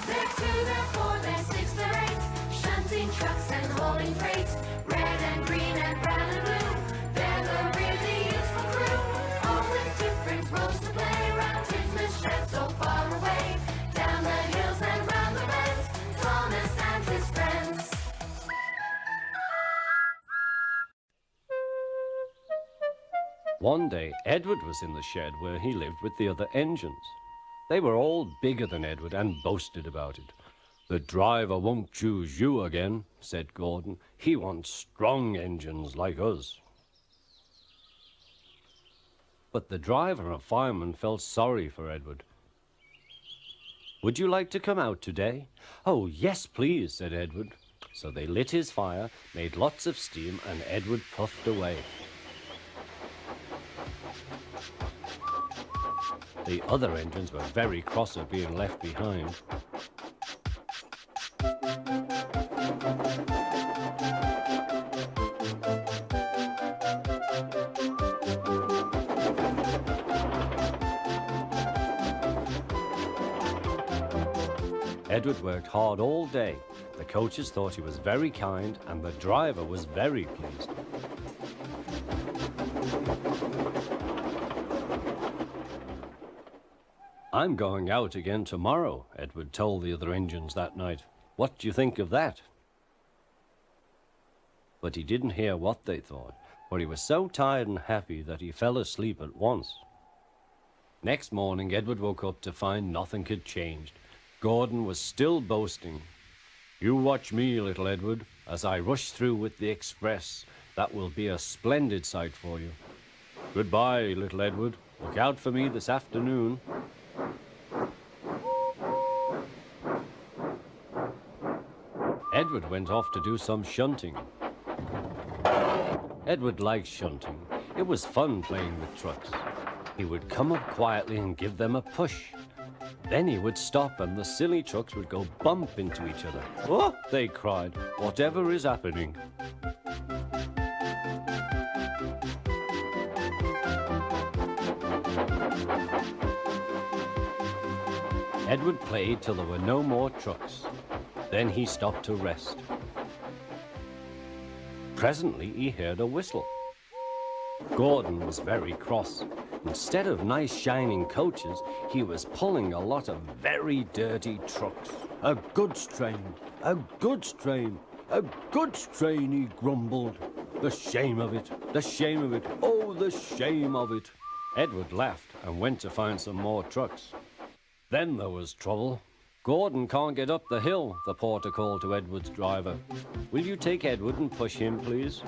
They're two, they're four, they're six, they're eight, shunting trucks and hauling freight. Red and green and brown and blue, they're the really useful crew. All with different roles to play, round Christmas shed so far away. Down the hills and round the bends, Thomas and his friends. One day, Edward was in the shed where he lived with the other engines. They were all bigger than Edward and boasted about it. "The driver won't choose you again," said Gordon. "He wants strong engines like us." But the driver and fireman felt sorry for Edward. "Would you like to come out today?" "Oh, yes, please," said Edward. So they lit his fire, made lots of steam, and Edward puffed away. The other engines were very cross at being left behind. Edward worked hard all day. The coaches thought he was very kind, and the driver was very pleased. "I'm going out again tomorrow," Edward told the other engines that night. "What do you think of that?" But he didn't hear what they thought, for he was so tired and happy that he fell asleep at once. Next morning, Edward woke up to find nothing had changed. Gordon was still boasting. "You watch me, little Edward, as I rush through with the express. That will be a splendid sight for you. Goodbye, little Edward. Look out for me this afternoon." Edward went off to do some shunting. Edward liked shunting. It was fun playing with trucks. He would come up quietly and give them a push. Then he would stop and the silly trucks would go bump into each other. "Oh!" they cried. "Whatever is happening?" Edward played till there were no more trucks. Then he stopped to rest. Presently he heard a whistle. Gordon was very cross. Instead of nice shining coaches, he was pulling a lot of very dirty trucks. "A goods train, a goods train, a goods train," he grumbled. "The shame of it, the shame of it, oh, the shame of it." Edward laughed and went to find some more trucks. Then there was trouble. "Gordon can't get up the hill," the porter called to Edward's driver. "Will you take Edward and push him, please?"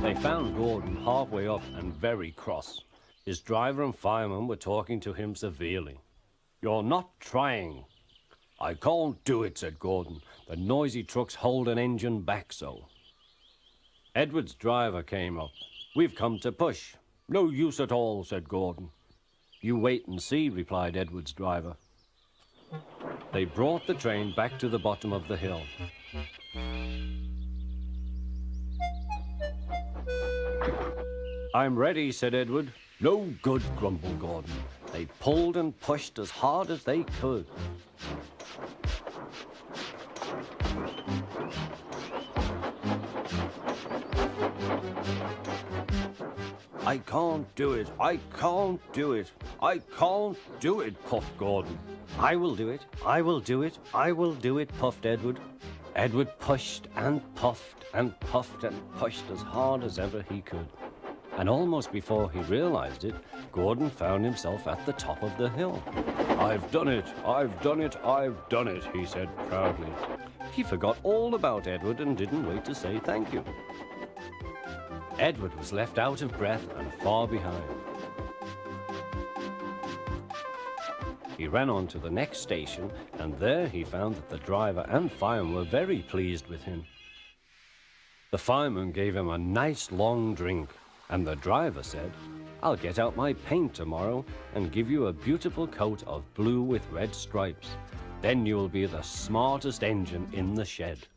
They found Gordon halfway up and very cross. His driver and fireman were talking to him severely. "You're not trying." "I can't do it," said Gordon. "The noisy trucks hold an engine back so." Edward's driver came up. "We've come to push." "No use at all," said Gordon. "You wait and see," replied Edward's driver. They brought the train back to the bottom of the hill. "I'm ready," said Edward. "No good," grumbled Gordon. They pulled and pushed as hard as they could. "I can't do it, I can't do it, I can't do it," puffed Gordon. "I will do it, I will do it, I will do it," puffed Edward. Edward pushed and puffed and puffed and pushed as hard as ever he could. And almost before he realized it, Gordon found himself at the top of the hill. "I've done it, I've done it, I've done it," he said proudly. He forgot all about Edward and didn't wait to say thank you. Edward was left out of breath and far behind. He ran on to the next station, and there he found that the driver and fireman were very pleased with him. The fireman gave him a nice long drink, and the driver said, "I'll get out my paint tomorrow and give you a beautiful coat of blue with red stripes. Then you will be the smartest engine in the shed."